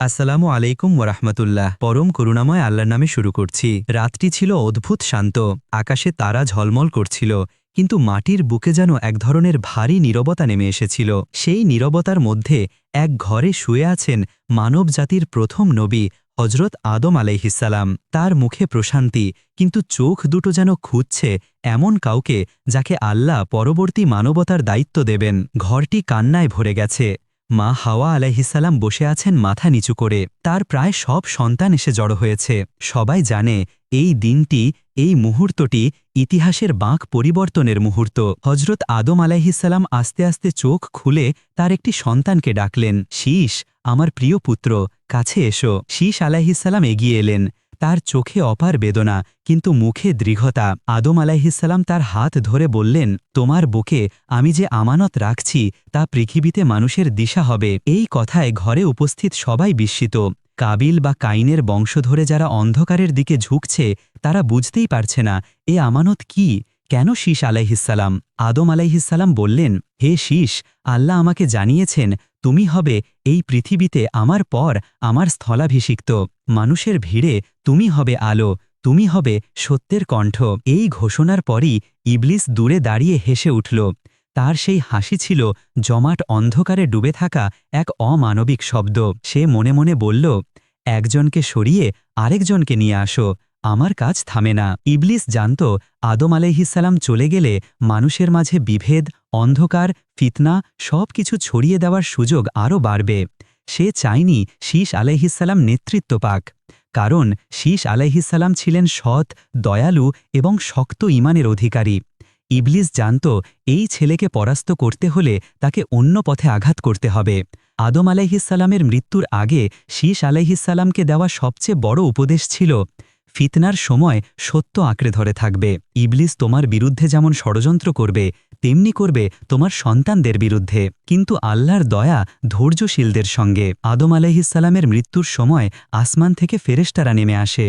আসসালামু আলাইকুম ওরহমতুল্লাহ। পরম করুণাময় আল্লাহর নামে শুরু করছি। রাতটি ছিল অদ্ভুত শান্ত, আকাশে তারা ঝলমল করছিল, কিন্তু মাটির বুকে যেন এক ধরনের ভারী নীরবতা নেমে এসেছিল। সেই নীরবতার মধ্যে এক ঘরে শুয়ে আছেন মানব জাতির প্রথম নবী হজরত আদম আলাইহিসসালাম। তার মুখে প্রশান্তি, কিন্তু চোখ দুটো যেন খুঁজছে এমন কাউকে যাকে আল্লাহ পরবর্তী মানবতার দায়িত্ব দেবেন। ঘরটি কান্নায় ভরে গেছে। মা হাওয়া আলাইহিসসালাম বসে আছেন মাথা নিচু করে। তার প্রায় সব সন্তান এসে জড়ো হয়েছে। সবাই জানে এই দিনটি, এই মুহূর্তটি ইতিহাসের বাঁক পরিবর্তনের মুহূর্ত। হজরত আদম আলাইহিসসালাম আস্তে আস্তে চোখ খুলে তার একটি সন্তানকে ডাকলেন, শীষ, আমার প্রিয় পুত্র, কাছে এসো। শীষ আলাইহিসসালাম এগিয়ে এলেন। তার চোখে অপার বেদনা, কিন্তু মুখে দৃঢ়তা। আদম আলাইহিসসালাম তার হাত ধরে বললেন, তোমার বুকে আমি যে আমানত রাখছি তা পৃথিবীতে মানুষের দিশা হবে। এই কথায় ঘরে উপস্থিত সবাই বিস্মিত। কাবিল বা কাইনের বংশ ধরে যারা অন্ধকারের দিকে ঝুঁকছে তারা বুঝতেই পারছে না এ আমানত কি, কেন। শীষ আলাইহিসসালাম আদম আলাইহিসসালাম বললেন, হে শীষ, আল্লাহ আমাকে জানিয়েছেন তুমি হবে এই পৃথিবীতে আমার পর আমার স্থলাভিষিক্ত। মানুষের ভিড়ে তুমি হবে আলো, তুমি হবে সত্যের কণ্ঠ। এই ঘোষণার পরই ইবলিস দূরে দাঁড়িয়ে হেসে উঠল। তার সেই হাসি ছিল জমাট অন্ধকারে ডুবে থাকা এক অমানবিক শব্দ। সে মনে মনে বলল, একজনকে সরিয়ে আরেকজনকে নিয়ে আসো, আমার কাজ থামে না। ইবলিস জানত আদম আলাইহিসসালাম চলে গেলে মানুষের মাঝে বিভেদ, অন্ধকার, ফিতনা সব কিছু ছড়িয়ে দেওয়ার সুযোগ আরও বাড়বে। সে চায়নি শীষ আলাইহিসসালাম নেতৃত্ব পাক, কারণ শীষ আলাইহিসসালাম ছিলেন সৎ, দয়ালু এবং শক্ত ঈমানের অধিকারী। ইবলিস জানত এই ছেলেকে পরাস্ত করতে হলে তাকে অন্য পথে আঘাত করতে হবে। আদম আলাইহিসসালামের মৃত্যুর আগে শীষ আলাইহিসসালামকে দেওয়া সবচেয়ে বড় উপদেশ ছিল, ফিতনার সময় সত্য আঁকড়ে ধরে থাকবে। ইবলিস তোমার বিরুদ্ধে যেমন ষড়যন্ত্র করবে তেমনি করবে তোমার সন্তানদের বিরুদ্ধে, কিন্তু আল্লাহর দয়া ধৈর্যশীলদের সঙ্গে। আদম আলাইহিসসালামের মৃত্যুর সময় আসমান থেকে ফেরেশতারা নেমে আসে।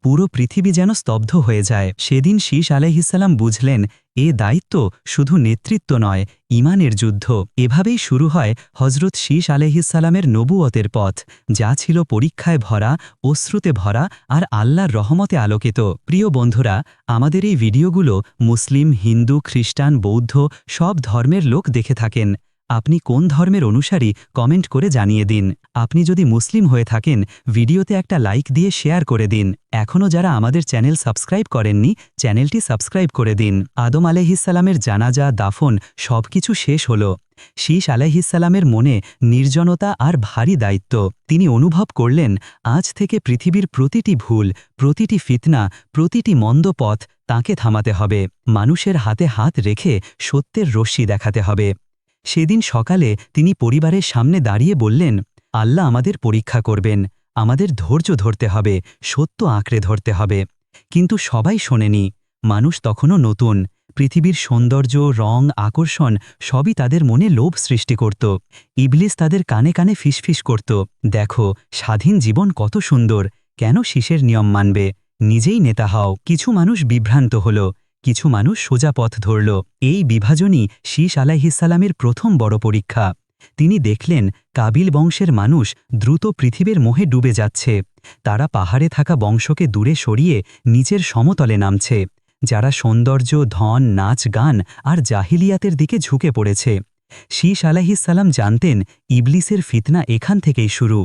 পুরো পৃথিবী যেন স্তব্ধ হয়ে যায়। সেদিন শীষ আলাইহিসসালাম বুঝলেন এ দায়িত্ব শুধু নেতৃত্ব নয়, ঈমানের যুদ্ধ। এভাবেই শুরু হয় হজরত শীষ আলাইহিসসালামের নবুয়তের পথ, যা ছিল পরীক্ষায় ভরা, অশ্রুতে ভরা আর আল্লাহর রহমতে আলোকিত। প্রিয় বন্ধুরা, আমাদের এই ভিডিওগুলো মুসলিম, হিন্দু, খ্রিস্টান, বৌদ্ধ সব ধর্মের লোক দেখে থাকেন। আপনি কোন ধর্মের অনুসারী কমেন্ট করে জানিয়ে দিন। আপনি যদি মুসলিম হয়ে থাকেন ভিডিওতে একটা লাইক দিয়ে শেয়ার করে দিন। এখনও যারা আমাদের চ্যানেল সাবস্ক্রাইব করেননি চ্যানেলটি সাবস্ক্রাইব করে দিন। আদম আলাইহিসসালামের জানাজা, দাফন সবকিছু শেষ হল। শীষ আলাইহিসসালামের মনে নির্জনতা আর ভারী দায়িত্ব। তিনি অনুভব করলেন আজ থেকে পৃথিবীর প্রতিটি ভুল, প্রতিটি ফিতনা, প্রতিটি মন্দ পথ তাঁকে থামাতে হবে। মানুষের হাতে হাত রেখে সত্যের রশ্মি দেখাতে হবে। সেদিন সকালে তিনি পরিবারের সামনে দাঁড়িয়ে বললেন, আল্লাহ আমাদের পরীক্ষা করবেন, আমাদের ধৈর্য ধরতে হবে, সত্য আঁকড়ে ধরতে হবে। কিন্তু সবাই শোনেনি। মানুষ তখনও নতুন। পৃথিবীর সৌন্দর্য, রং, আকর্ষণ সবই তাদের মনে লোভ সৃষ্টি করত। ইবলিস তাদের কানে কানে ফিসফিস করত, দেখো স্বাধীন জীবন কত সুন্দর, কেন শীষের নিয়ম মানবে, নিজেই নেতা হও। কিছু মানুষ বিভ্রান্ত হল, কিছু মানুষ সোজা পথ ধরল। এই বিভাজনই শীষ আলাইহিসসালামের প্রথম বড় পরীক্ষা। তিনি দেখলেন কাবিল বংশের মানুষ দ্রুত পৃথিবীর মোহে ডুবে যাচ্ছে। তারা পাহাড়ে থাকা বংশকে দূরে সরিয়ে নিচের সমতলে নামছে। যারা সৌন্দর্য, ধন, নাচ, গান আর জাহিলিয়াতের দিকে ঝুঁকে পড়েছে। শীষ আলাইহিসসালাম জানতেন ইবলিসের ফিতনা এখান থেকেই শুরু।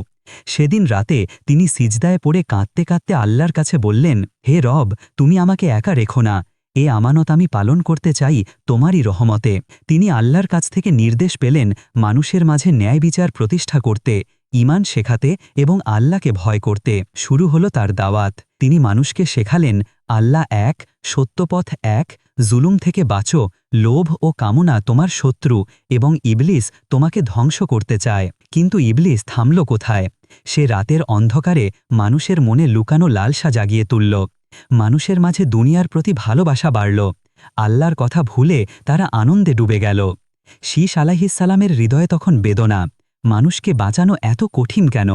সেদিন রাতে তিনি সিজদায় পড়ে কাঁদতে কাঁদতে আল্লাহর কাছে বললেন, হে রব, তুমি আমাকে একা রেখো না, এ আমানত আমি পালন করতে চাই তোমারই রহমতে। তিনি আল্লাহর কাছ থেকে নির্দেশ পেলেন মানুষের মাঝে ন্যায় বিচার প্রতিষ্ঠা করতে, ঈমান শেখাতে এবং আল্লাহকে ভয় করতে। শুরু হলো তার দাওয়াত। তিনি মানুষকে শেখালেন আল্লাহ এক, সত্যপথ এক, জুলুম থেকে বাঁচো, লোভ ও কামনা তোমার শত্রু এবং ইবলিস তোমাকে ধ্বংস করতে চায়। কিন্তু ইবলিস থামল কোথায়? সে রাতের অন্ধকারে মানুষের মনে লুকানো লালসা জাগিয়ে তুলল। মানুষের মাঝে দুনিয়ার প্রতি ভালোবাসা বাড়ল। আল্লাহর কথা ভুলে তারা আনন্দে ডুবে গেল। শীষ আলাইহিসসালামের হৃদয়ে তখন বেদনা, মানুষকে বাঁচানো এত কঠিন কেন?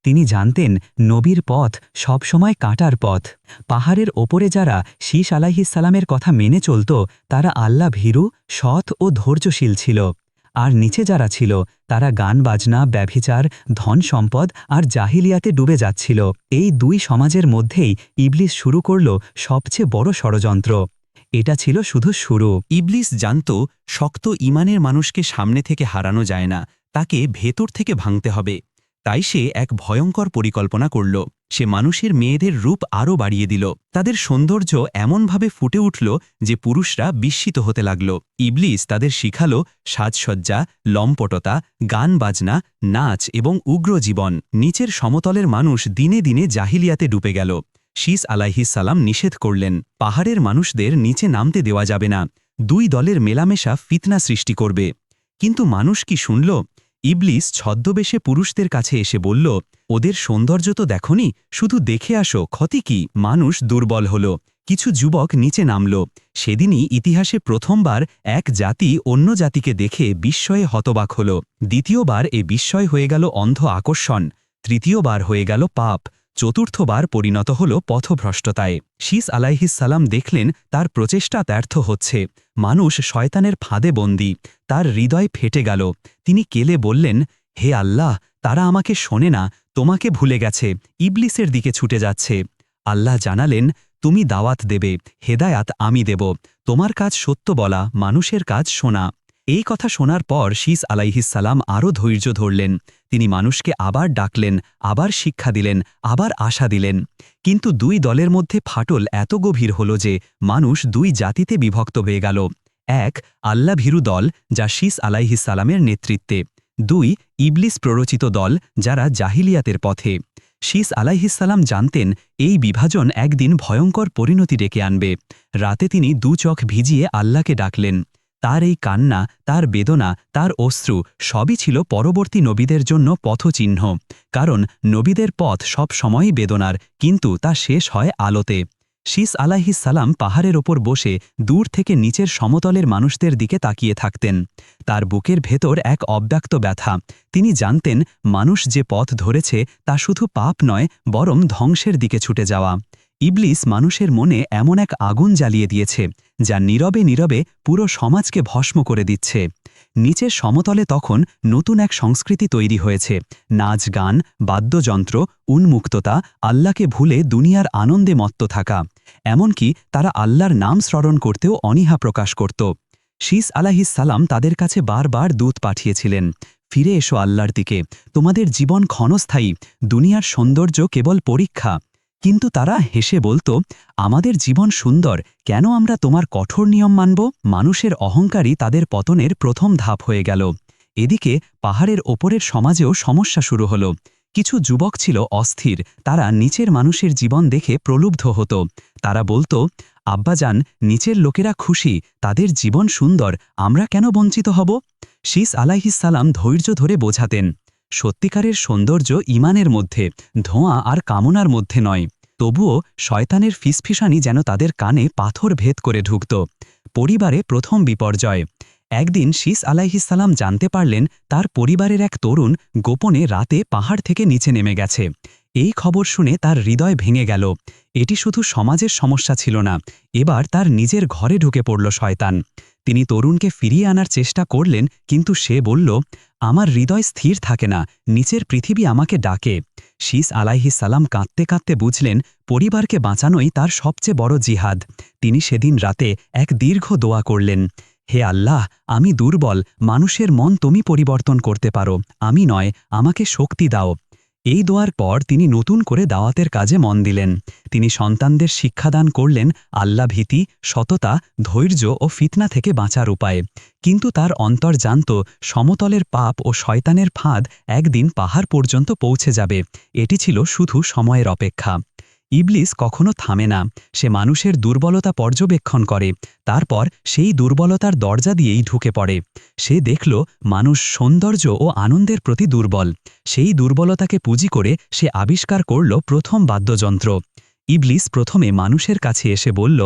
তিনি জানতেন নবীর পথ সবসময় কাঁটার পথ। পাহাড়ের ওপরে যারা শীষ আলাইহিসসালামের কথা মেনে চলত তারা আল্লাহ ভীরু, সৎ ও ধৈর্যশীল ছিল। আর নিচে যারা ছিল তারা গান বাজনা, ব্যভিচার, ধন সম্পদ আর জাহিলিয়াতে ডুবে যাচ্ছিল। এই দুই সমাজের মধ্যেই ইবলিস শুরু করল সবচেয়ে বড় ষড়যন্ত্র। এটা ছিল শুধু শুরু। ইবলিস জানত শক্ত ঈমানের মানুষকে সামনে থেকে হারানো যায় না, তাকে ভেতর থেকে ভাঙতে হবে। তাই সে এক ভয়ঙ্কর পরিকল্পনা করল। সে মানুষের মেয়েদের রূপ আরও বাড়িয়ে দিল। তাদের সৌন্দর্য এমনভাবে ফুটে উঠল যে পুরুষরা বিস্মিত হতে লাগল। ইবলিস তাদের শিখালো সাজসজ্জা, লম্পটতা, গান বাজনা, নাচ এবং উগ্র জীবন। নিচের সমতলের মানুষ দিনে দিনে জাহিলিয়াতে ডুবে গেল। শীস আলাইহিসসালাম নিষেধ করলেন, পাহাড়ের মানুষদের নিচে নামতে দেওয়া যাবে না, দুই দলের মেলামেশা ফিতনা সৃষ্টি করবে। কিন্তু মানুষ কি শুনল? ইবলিস ছদ্মবেশে পুরুষদের কাছে এসে বলল, ওদের সৌন্দর্য তো দেখনি, শুধু দেখে আসো, ক্ষতি কি? মানুষ দুর্বল হল। কিছু যুবক নিচে নামল। সেদিনই ইতিহাসে প্রথমবার এক জাতি অন্য জাতিকে দেখে বিস্ময়ে হতবাক হল। দ্বিতীয়বার এ বিস্ময় হয়ে গেল অন্ধ আকর্ষণ, তৃতীয়বার হয়ে গেল পাপ, চতুর্থবার পরিণত হল পথভ্রষ্টতায়। শীস আলাইহিসসালাম দেখলেন তার প্রচেষ্টা ব্যর্থ হচ্ছে। মানুষ শয়তানের ফাঁদে বন্দী। তার হৃদয় ফেটে গেল। তিনি কেলে বললেন, হে আল্লাহ, তারা আমাকে শোনে না, তোমাকে ভুলে গেছে, ইবলিসের দিকে ছুটে যাচ্ছে। আল্লাহ জানালেন, তুমি দাওয়াত দেবে, হেদায়াত আমি দেব, তোমার কাজ সত্য বলা, মানুষের কাজ শোনা। এই কথা শোনার পর শীস আলাইহিসসালাম আরও ধৈর্য ধরলেন। তিনি মানুষকে আবার ডাকলেন, আবার শিক্ষা দিলেন, আবার আশা দিলেন। কিন্তু দুই দলের মধ্যে ফাটল এত গভীর হল যে মানুষ দুই জাতিতে বিভক্ত হয়ে গেল। এক, আল্লাহ ভীরু দল, যা শীস আলাইহিসসালামের নেতৃত্বে। দুই, ইবলিস প্ররোচিত দল, যারা জাহিলিয়াতের পথে। শীস আলাইহিসসালাম জানতেন এই বিভাজন একদিন ভয়ঙ্কর পরিণতি ডেকে আনবে। রাতে তিনি দু চোখ ভিজিয়ে আল্লাহকে ডাকলেন। তার এই কান্না, তার বেদনা, তার অশ্রু সবই ছিল পরবর্তী নবীদের জন্য পথচিহ্ন। কারণ নবীদের পথ সব সময়ই বেদনার, কিন্তু তা শেষ হয় আলোতে। শীস আলাইহিসসালাম পাহাড়ের ওপর বসে দূর থেকে নিচের সমতলের মানুষদের দিকে তাকিয়ে থাকতেন। তার বুকের ভেতর এক অব্যক্ত ব্যথা। তিনি জানতেন মানুষ যে পথ ধরেছে তা শুধু পাপ নয়, বরং ধ্বংসের দিকে ছুটে যাওয়া। ইবলিস মানুষের মনে এমন এক আগুন জ্বালিয়ে দিয়েছে যা নীরবে নীরবে পুরো সমাজকে ভস্ম করে দিচ্ছে। নিচের সমতলে তখন নতুন এক সংস্কৃতি তৈরি হয়েছে। নাচ, গান, বাদ্যযন্ত্র, উন্মুক্ততা, আল্লাহকে ভুলে দুনিয়ার আনন্দে মত্ত থাকা। এমনকি তারা আল্লাহর নাম স্মরণ করতেও অনীহা প্রকাশ করত। শীস আলাইহিসসালাম তাদের কাছে বারবার দূত পাঠিয়েছিলেন, ফিরে এসো আল্লাহর দিকে, তোমাদের জীবন ক্ষণস্থায়ী, দুনিয়ার সৌন্দর্য কেবল পরীক্ষা। কিন্তু তারা হেসে বলতো, আমাদের জীবন সুন্দর, কেন আমরা তোমার কঠোর নিয়ম মানব? মানুষের অহংকারই তাদের পতনের প্রথম ধাপ হয়ে গেল। এদিকে পাহাড়ের ওপরের সমাজেও সমস্যা শুরু হল। কিছু যুবক ছিল অস্থির, তারা নিচের মানুষের জীবন দেখে প্রলুব্ধ হতো। তারা বলতো, আব্বাজান, নিচের লোকেরা খুশি, তাদের জীবন সুন্দর, আমরা কেন বঞ্চিত হব? শীস আলাইহিসসালাম ধৈর্য ধরে বোঝাতেন, সত্যিকারের সৌন্দর্য ঈমানের মধ্যে, ধোঁয়া আর কামনার মধ্যে নয়। তবুও শয়তানের ফিসফিসানি যেন তাদের কানে পাথর ভেদ করে ঢুকত। পরিবারে প্রথম বিপর্যয়। একদিন শীস আলাইহিসসালাম জানতে পারলেন তার পরিবারের এক তরুণ গোপনে রাতে পাহাড় থেকে নিচে নেমে গেছে। এই খবর শুনে তার হৃদয় ভেঙে গেল। এটি শুধু সমাজের সমস্যা ছিল না, এবার তার নিজের ঘরে ঢুকে পড়ল শয়তান। তিনি তরুণকে ফিরিয়ে আনার চেষ্টা করলেন, কিন্তু সে বলল, আমার হৃদয় স্থির থাকে না, নিচের পৃথিবী আমাকে ডাকে। শীস আলাইহিসসালাম কাঁদতে কাঁদতে বুঝলেন পরিবারকে বাঁচানোই তার সবচেয়ে বড় জিহাদ। তিনি সেদিন রাতে এক দীর্ঘ দোয়া করলেন, হে আল্লাহ, আমি দুর্বল, মানুষের মন তুমি পরিবর্তন করতে পারো, আমি নয়, আমাকে শক্তি দাও। এই দোয়ার পর তিনি নতুন করে দাওয়াতের কাজে মন দিলেন। তিনি সন্তানদের শিক্ষাদান করলেন আল্লাহ ভীতি, সততা, ধৈর্য ও ফিতনা থেকে বাঁচার উপায়। কিন্তু তার অন্তর জানত সমতলের পাপ ও শয়তানের ফাঁদ একদিন পাহাড় পর্যন্ত পৌঁছে যাবে। এটি ছিল শুধু সময়ের অপেক্ষা। ইবলিস কখনো থামে না। সে মানুষের দুর্বলতা পর্যবেক্ষণ করে, তারপর সেই দুর্বলতার দরজা দিয়েই ঢুকে পড়ে। সে দেখল মানুষ সৌন্দর্য ও আনন্দের প্রতি দুর্বল। সেই দুর্বলতাকে পুঁজি করে সে আবিষ্কার করল প্রথম বাদ্যযন্ত্র। ইবলিস প্রথমে মানুষের কাছে এসে বলল,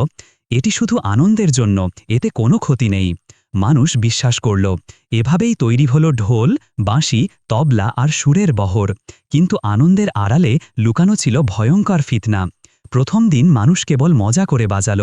এটি শুধু আনন্দের জন্য, এতে কোনো ক্ষতি নেই। মানুষ বিশ্বাস করল। এভাবেই তৈরি হল ঢোল, বাঁশি, তবলা আর সুরের বহর। কিন্তু আনন্দের আড়ালে লুকানো ছিল ভয়ঙ্কর ফিতনা। প্রথম দিন মানুষ কেবল মজা করে বাজাল,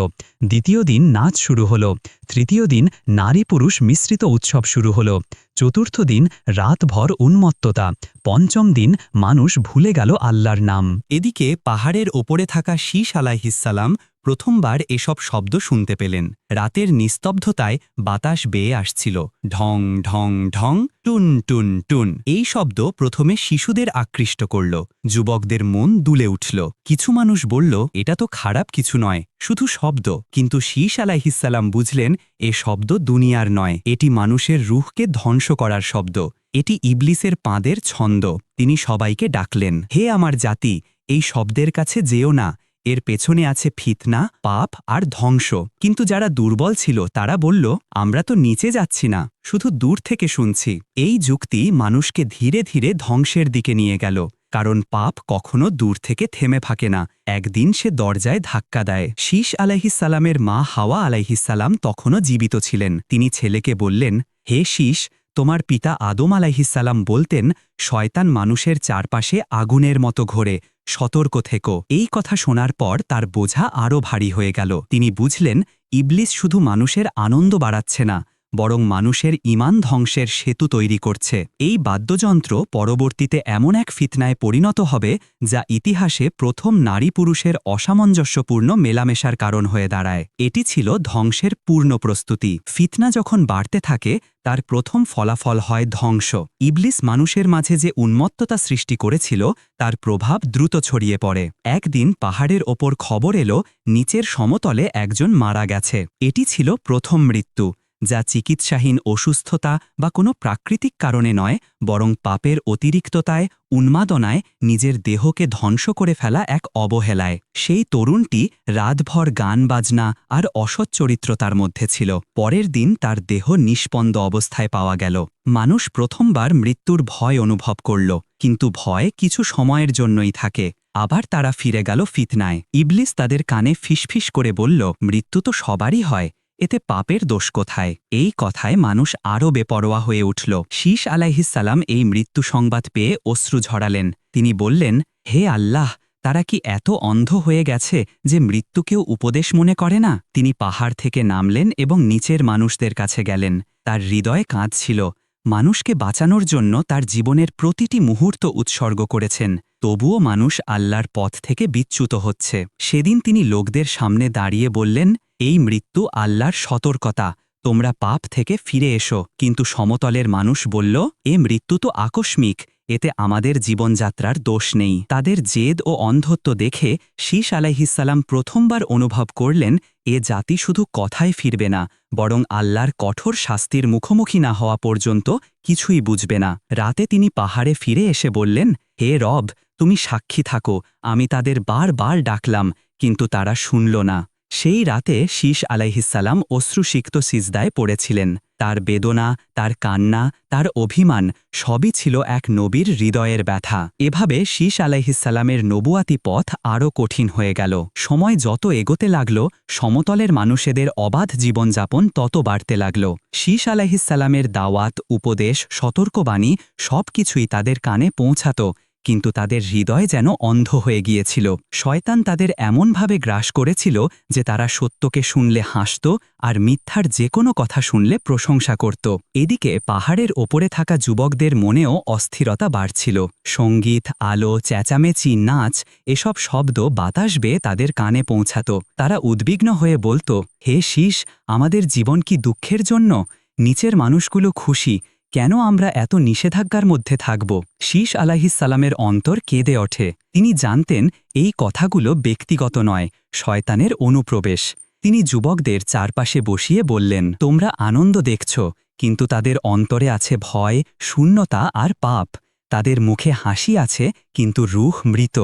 দ্বিতীয় দিন নাচ শুরু হল, তৃতীয় দিন নারী পুরুষ মিশ্রিত উৎসব শুরু হল, চতুর্থ দিন রাতভর উন্মত্ততা, পঞ্চম দিন মানুষ ভুলে গেল আল্লাহর নাম। এদিকে পাহাড়ের ওপরে থাকা শীশ আলাইহিসসালাম প্রথমবার এসব শব্দ শুনতে পেলেন। রাতের নিস্তব্ধতায় বাতাস বেয়ে আসছিল, ঢং ঢং ঢং, টুন টুন টুন। এই শব্দ প্রথমে শিশুদের আকৃষ্ট করল, যুবকদের মন দুলে উঠল। কিছু মানুষ বলল, এটা তো খারাপ কিছু নয়, শুধু শব্দ। কিন্তু শীশ আলাইহিসসালাম বুঝলেন, এ শব্দ দুনিয়ার নয়, এটি মানুষের রুহকে ধ্বংস করার শব্দ, এটি ইবলিসের পাঁদের ছন্দ। তিনি সবাইকে ডাকলেন, হে আমার জাতি, এই শব্দের কাছে যেও না, এর পেছনে আছে ফিতনা, পাপ আর ধ্বংস। কিন্তু যারা দুর্বল ছিল তারা বলল, আমরা তো নিচে যাচ্ছি না, শুধু দূর থেকে শুনছি। এই যুক্তি মানুষকে ধীরে ধীরে ধ্বংসের দিকে নিয়ে গেল, কারণ পাপ কখনো দূর থেকে থেমে থাকে না, একদিন সে দরজায় ধাক্কা দেয়। শীশ আলাইহিসসালামের মা হাওয়া আলাইহিসসালাম তখনও জীবিত ছিলেন। তিনি ছেলেকে বললেন, হে শীশ, তোমার পিতা আদম আলাইহিসসালাম বলতেন, শয়তান মানুষের চারপাশে আগুনের মতো ঘোরে, সতর্ক থেকো। এই কথা শোনার পর তার বোঝা আরও ভারী হয়ে গেল। তিনি বুঝলেন, ইবলিস শুধু মানুষের আনন্দ বাড়াচ্ছে না, বরং মানুষের ঈমান ধ্বংসের সেতু তৈরি করছে। এই বাদ্যযন্ত্র পরবর্তীতে এমন এক ফিতনায় পরিণত হবে যা ইতিহাসে প্রথম নারী পুরুষের অসামঞ্জস্যপূর্ণ মেলামেশার কারণ হয়ে দাঁড়ায়। এটি ছিল ধ্বংসের পূর্ণ প্রস্তুতি। ফিতনা যখন বাড়তে থাকে তার প্রথম ফলাফল হয় ধ্বংস। ইবলিস মানুষের মাঝে যে উন্মত্ততা সৃষ্টি করেছিল তার প্রভাব দ্রুত ছড়িয়ে পড়ে। একদিন পাহাড়ের ওপর খবর এলো, নিচের সমতলে একজন মারা গেছে। এটি ছিল প্রথম মৃত্যু, যা চিকিৎসাহীন অসুস্থতা বা কোনো প্রাকৃতিক কারণে নয়, বরং পাপের অতিরিক্ততায়, উন্মাদনায়, নিজের দেহকে ধ্বংস করে ফেলা এক অবহেলায়। সেই তরুণটি রাতভর গান বাজনা আর অসৎ চরিত্রতার মধ্যে ছিল। পরের দিন তার দেহ নিষ্পন্দ অবস্থায় পাওয়া গেল। মানুষ প্রথমবার মৃত্যুর ভয় অনুভব করল, কিন্তু ভয় কিছু সময়ের জন্যই থাকে, আবার তারা ফিরে গেল ফিতনায়। ইবলিস তাদের কানে ফিসফিস করে বলল, মৃত্যু তো সবারই হয়, এতে পাপের দোষ কোথায়? এই কথায় মানুষ আরও বেপরোয়া হয়ে উঠল। শীশ আলাইহিসসালাম এই মৃত্যু সংবাদ পেয়ে অশ্রু ঝরালেন। তিনি বললেন, হে আল্লাহ, তারা কি এত অন্ধ হয়ে গেছে যে মৃত্যুকেও উপদেশ মনে করে না? তিনি পাহাড় থেকে নামলেন এবং নিচের মানুষদের কাছে গেলেন। তার হৃদয়ে কাঁদছিল। মানুষকে বাঁচানোর জন্য তার জীবনের প্রতিটি মুহূর্ত উৎসর্গ করেছেন, তবুও মানুষ আল্লাহর পথ থেকে বিচ্যুত হচ্ছে। সেদিন তিনি লোকদের সামনে দাঁড়িয়ে বললেন, এই মৃত্যু আল্লাহর সতর্কতা, তোমরা পাপ থেকে ফিরে এসো। কিন্তু সমতলের মানুষ বলল, এ মৃত্যু তো আকস্মিক, এতে আমাদের জীবনযাত্রার দোষ নেই। তাদের জেদ ও অন্ধত্ব দেখে শীশ আলাইহিসসালাম প্রথমবার অনুভব করলেন, এ জাতি শুধু কথায় ফিরবে না, বরং আল্লাহর কঠোর শাস্তির মুখোমুখি না হওয়া পর্যন্ত কিছুই বুঝবে না। রাতে তিনি পাহাড়ে ফিরে এসে বললেন, হে রব, তুমি সাক্ষী থাকো, আমি তাদের বারবার ডাকলাম, কিন্তু তারা শুনল না। সেই রাতে শীশ আলাইহিসসালাম অশ্রুসিক্ত সিজদায় পড়েছিলেন। তার বেদনা, তার কান্না, তার অভিমান সবই ছিল এক নবীর হৃদয়ের ব্যথা। এভাবে শীশ আলাইহিসসালামের নবুয়াতি পথ আরও কঠিন হয়ে গেল। সময় যত এগোতে লাগল, সমতলের মানুষেদের অবাধ জীবনযাপন তত বাড়তে লাগল। শীশ আলাইহিসসালামের দাওয়াত, উপদেশ, সতর্কবাণী সবকিছুই তাদের কানে পৌঁছাত, কিন্তু তাদের হৃদয় যেন অন্ধ হয়ে গিয়েছিল। শয়তান তাদের এমনভাবে গ্রাস করেছিল যে তারা সত্যকে শুনলে হাসত আর মিথ্যার যে কোনো কথা শুনলে প্রশংসা করত। এদিকে পাহাড়ের ওপরে থাকা যুবকদের মনেও অস্থিরতা বাড়ছিল। সঙ্গীত, আলো, চেঁচামেচি, নাচ এসব শব্দ বাতাস বেয়ে তাদের কানে পৌঁছাত। তারা উদ্বিগ্ন হয়ে বলত, হে শীশ, আমাদের জীবন কি দুঃখের জন্য? নিচের মানুষগুলো খুশি, কেন আমরা এত নিষেধাজ্ঞার মধ্যে থাকব? শীশ আলাইহিসসালামের অন্তর কেঁদে ওঠে। তিনি জানতেন এই কথাগুলো ব্যক্তিগত নয়, শয়তানের অনুপ্রবেশ। তিনি যুবকদের চারপাশে বসিয়ে বললেন, তোমরা আনন্দ দেখছ, কিন্তু তাদের অন্তরে আছে ভয়, শূন্যতা আর পাপ। তাদের মুখে হাসি আছে, কিন্তু রূহ মৃত।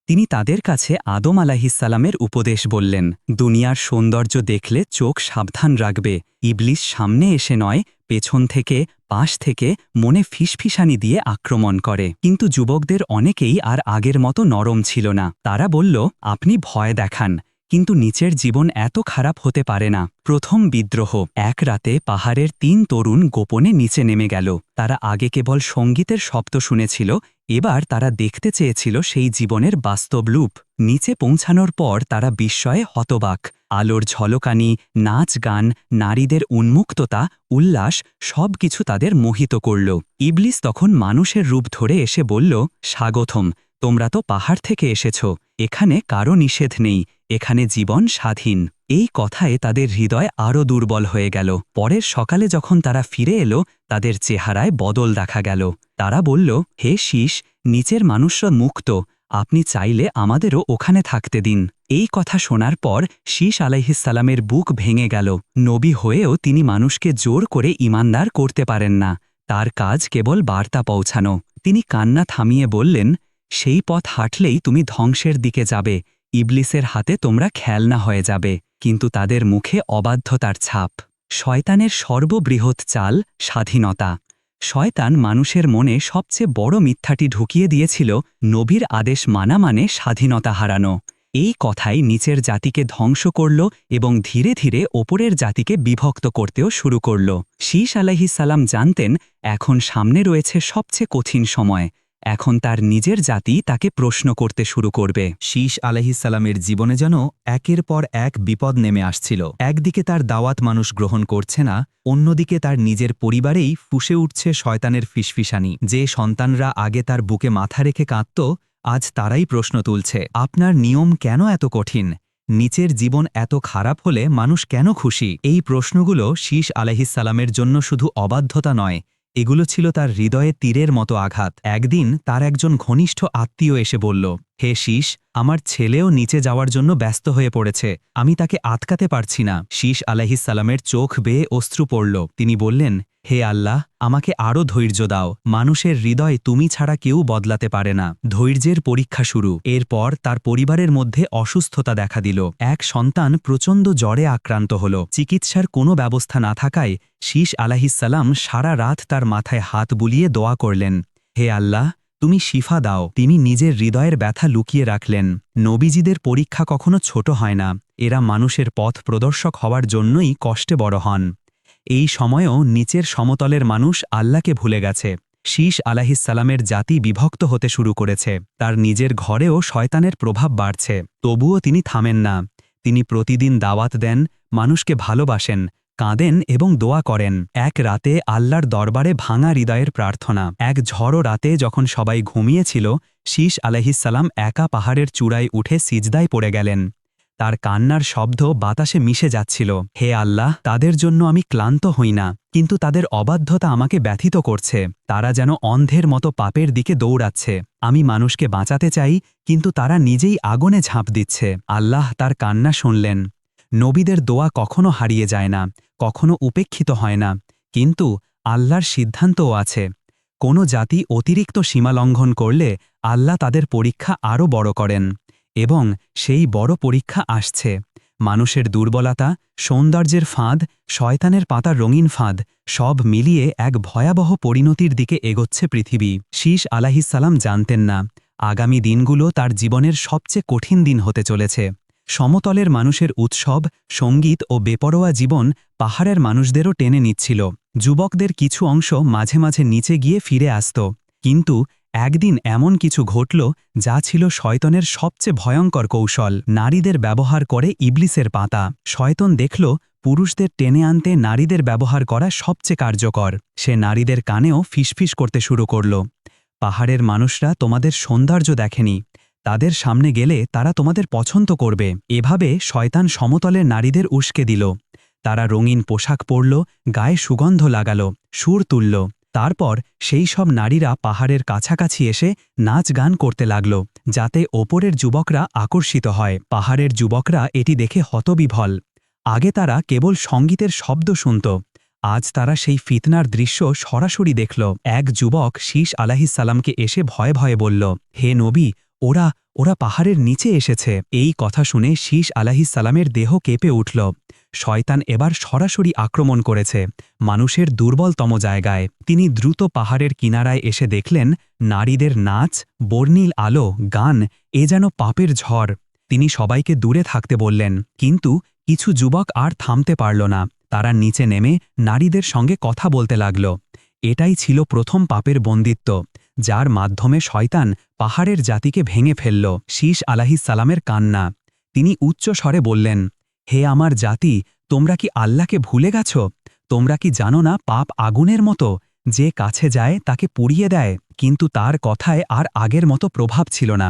তিনি তাদের কাছে আদম আলাইহিসসালামের উপদেশ বললেন, দুনিয়ার সৌন্দর্য দেখলে চোখ সাবধান রাখবে। ইবলিস সামনে এসে নয়, পেছন থেকে, পাশ থেকে মনে ফিসফিসানি দিয়ে আক্রমণ করে। কিন্তু যুবকদের অনেকেই আর আগের মতো নরম ছিল না। তারা বলল, আপনি ভয় দেখান, কিন্তু নিচের জীবন এত খারাপ হতে পারে না। প্রথম বিদ্রোহ। এক রাতে পাহাড়ের ৩ তরুণ গোপনে নিচে নেমে গেল। তারা আগে কেবল সঙ্গীতের শব্দ শুনেছিল, এবার তারা দেখতে চেয়েছিল সেই জীবনের বাস্তব রূপ। নিচে পৌঁছানোর পর তারা বিস্ময়ে হতবাক। আলোর ঝলকানি, নাচ গান, নারীদের উন্মুক্ততা, উল্লাস সবকিছু তাদের মোহিত করল। ইবলিস তখন মানুষের রূপ ধরে এসে বলল, স্বাগতম, তোমরা তো পাহাড় থেকে এসেছ, এখানে কারো নিষেধ নেই, এখানে জীবন স্বাধীন। এই কথায় তাদের হৃদয় আরও দুর্বল হয়ে গেল। পরের সকালে যখন তারা ফিরে এলো, তাদের চেহারায় বদল দেখা গেল। তারা বলল, হে শীষ, নিচের মানুষরা মুক্ত, আপনি চাইলে আমাদেরও ওখানে থাকতে দিন। এই কথা শোনার পর শীষ আলাইহিসসালামের বুক ভেঙে গেল। নবী হয়েও তিনি মানুষকে জোর করে ঈমানদার করতে পারেন না, তার কাজ কেবল বার্তা পৌঁছানো। তিনি কান্না থামিয়ে বললেন, সেই পথ হাঁটলেই তুমি ধ্বংসের দিকে যাবে, ইবলিসের হাতে তোমরা খেলনা হয়ে যাবে। কিন্তু তাদের মুখে অবাধ্যতার ছাপ। শয়তানের সর্ববৃহৎ চাল স্বাধীনতা। শয়তান মানুষের মনে সবচেয়ে বড় মিথ্যাটি ঢুকিয়ে দিয়েছিল, নবীর আদেশ মানা মানে স্বাধীনতা হারানো। এই কথাই নিচের জাতিকে ধ্বংস করল এবং ধীরে ধীরে ওপরের জাতিকে বিভক্ত করতেও শুরু করল। শীষ আলাইহিসসালাম জানতেন এখন সামনে রয়েছে সবচেয়ে কঠিন সময়। এখন তার নিজের জাতি তাকে প্রশ্ন করতে শুরু করবে। শীষ আলাইহিসসালামের জীবনে যেন একের পর এক বিপদ নেমে আসছিল। একদিকে তার দাওয়াত মানুষ গ্রহণ করছে না, অন্যদিকে তার নিজের পরিবারেই ফুঁসে উঠছে শয়তানের ফিসফিসানি। যে সন্তানরা আগে তার বুকে মাথা রেখে কাঁদত, আজ তারাই প্রশ্ন তুলছে, আপনার নিয়ম কেন এত কঠিন? নিচের জীবন এত খারাপ হলে মানুষ কেন খুশি? এই প্রশ্নগুলো শীষ আলাইহিসসালামের জন্য শুধু অবাধ্যতা নয়, এগুলো ছিল তার হৃদয়ে তীরের মতো আঘাত। একদিন তার একজন ঘনিষ্ঠ আত্মীয় এসে বলল, হে শীষ, আমার ছেলেও নিচে যাওয়ার জন্য ব্যস্ত হয়ে পড়েছে, আমি তাকে আটকাতে পারছি না। শীষ আলাইহিসসালামের চোখ বেয়ে অশ্রু পড়ল। তিনি বললেন, হে আল্লাহ, আমাকে আরও ধৈর্য দাও, মানুষের হৃদয় তুমি ছাড়া কেউ বদলাতে পারে না। ধৈর্যের পরীক্ষা শুরু। এরপর তার পরিবারের মধ্যে অসুস্থতা দেখা দিল। এক সন্তান প্রচণ্ড জ্বরে আক্রান্ত হল। চিকিৎসার কোনো ব্যবস্থা না থাকায় শীষ আলাইহিসসালাম সারা রাত তার মাথায় হাত বুলিয়ে দোয়া করলেন, হে আল্লাহ, তুমি শিফা দাও। তিনি নিজের হৃদয়ের ব্যথা লুকিয়ে রাখলেন। নবীজিদের পরীক্ষা কখনো ছোট হয় না, এরা মানুষের পথ প্রদর্শক হওয়ার জন্যই কষ্টে বড় হন। এই সময়েও নিচের সমতলের মানুষ আল্লাহকে ভুলে গেছে। শীষ আলাইহিসসালামের জাতি বিভক্ত হতে শুরু করেছে। তার নিজের ঘরেও শয়তানের প্রভাব বাড়ছে। তবুও তিনি থামেন না। তিনি প্রতিদিন দাওয়াত দেন, মানুষকে ভালোবাসেন, কাঁদেন এবং দোয়া করেন। এক রাতে আল্লাহর দরবারে ভাঙা হৃদয়ের প্রার্থনা। এক ঝড়ো রাতে যখন সবাই ঘুমিয়েছিল, শীষ আলাইহিসসালাম একা পাহাড়ের চূড়ায় উঠে সিজদায় পড়ে গেলেন। তার কান্নার শব্দ বাতাসে মিশে যাচ্ছিল। হে আল্লাহ, তাদের জন্য আমি ক্লান্ত হই না, কিন্তু তাদের অবাধ্যতা আমাকে ব্যথিত করছে। তারা যেন অন্ধের মতো পাপের দিকে দৌড়াচ্ছে। আমি মানুষকে বাঁচাতে চাই, কিন্তু তারা নিজেই আগুনে ঝাঁপ দিচ্ছে। আল্লাহ তার কান্না শুনলেন। নবীদের দোয়া কখনো হারিয়ে যায় না, কখনো উপেক্ষিত হয় না, কিন্তু আল্লাহর সিদ্ধান্তও আছে। কোনো জাতি অতিরিক্ত সীমালঙ্ঘন করলে আল্লাহ তাদের পরীক্ষা আরও বড় করেন। এবং সেই বড় পরীক্ষা আসছে। মানুষের দুর্বলতা, সৌন্দর্যের ফাঁদ, শয়তানের পাতার রঙিন ফাঁদ, সব মিলিয়ে এক ভয়াবহ পরিণতির দিকে এগোচ্ছে পৃথিবী। শীষ আলাইহিসসালাম জানতেন না, আগামী দিনগুলো তার জীবনের সবচেয়ে কঠিন দিন হতে চলেছে। সমতলের মানুষের উৎসব, সঙ্গীত ও বেপরোয়া জীবন পাহাড়ের মানুষদেরও টেনে নিচ্ছিল। যুবকদের কিছু অংশ মাঝে মাঝে নিচে গিয়ে ফিরে আসত। কিন্তু একদিন এমন কিছু ঘটল যা ছিল শয়তানের সবচেয়ে ভয়ঙ্কর কৌশল। নারীদের ব্যবহার করে ইবলিসের পাতা। শয়তান দেখল পুরুষদের টেনে আনতে নারীদের ব্যবহার করা সবচেয়ে কার্যকর। সে নারীদের কানেও ফিসফিস করতে শুরু করল, পাহাড়ের মানুষরা তোমাদের সৌন্দর্য দেখেনি, তাদের সামনে গেলে তারা তোমাদের পছন্দ করবে। এভাবে শয়তান সমতলের নারীদের উস্কে দিল। তারা রঙিন পোশাক পরল, গায়ে সুগন্ধ লাগাল, সুর তুলল। তারপর সেই সব নারীরা পাহাড়ের কাছাকাছি এসে নাচ গান করতে লাগল, যাতে ওপরের যুবকরা আকর্ষিত হয়। পাহাড়ের যুবকরা এটি দেখে হতবিহ্বল। আগে তারা কেবল সঙ্গীতের শব্দ শুনত, আজ তারা সেই ফিতনার দৃশ্য সরাসরি দেখল। এক যুবক শীষ আলাইহিসসালামকে এসে ভয়ে ভয়ে বলল, হে নবী, ওরা পাহাড়ের নিচে এসেছে। এই কথা শুনে শীষ আলাইহিসসালামের দেহ কেঁপে উঠল। শয়তান এবার সরাসরি আক্রমণ করেছে, মানুষের দুর্বলতম জায়গায়। তিনি দ্রুত পাহাড়ের কিনারায় এসে দেখলেন নারীদের নাচ, বর্ণিল আলো, গান, এ যেন পাপের ঝড়। তিনি সবাইকে দূরে থাকতে বললেন, কিন্তু কিছু যুবক আর থামতে পারল না। তারা নিচে নেমে নারীদের সঙ্গে কথা বলতে লাগল। এটাই ছিল প্রথম পাপের বন্দিত্ব, যার মাধ্যমে শয়তান পাহাড়ের জাতিকে ভেঙে ফেলল। শীস আলাহিসাল্লামের কান্না। তিনি উচ্চ স্বরে বললেন, হে আমার জাতি, তোমরা কি আল্লাহকে ভুলে গেছ? তোমরা কি জানো না পাপ আগুনের মতো, যে কাছে যায় তাকে পুড়িয়ে দেয়? কিন্তু তার কথায় আর আগের মতো প্রভাব ছিল না।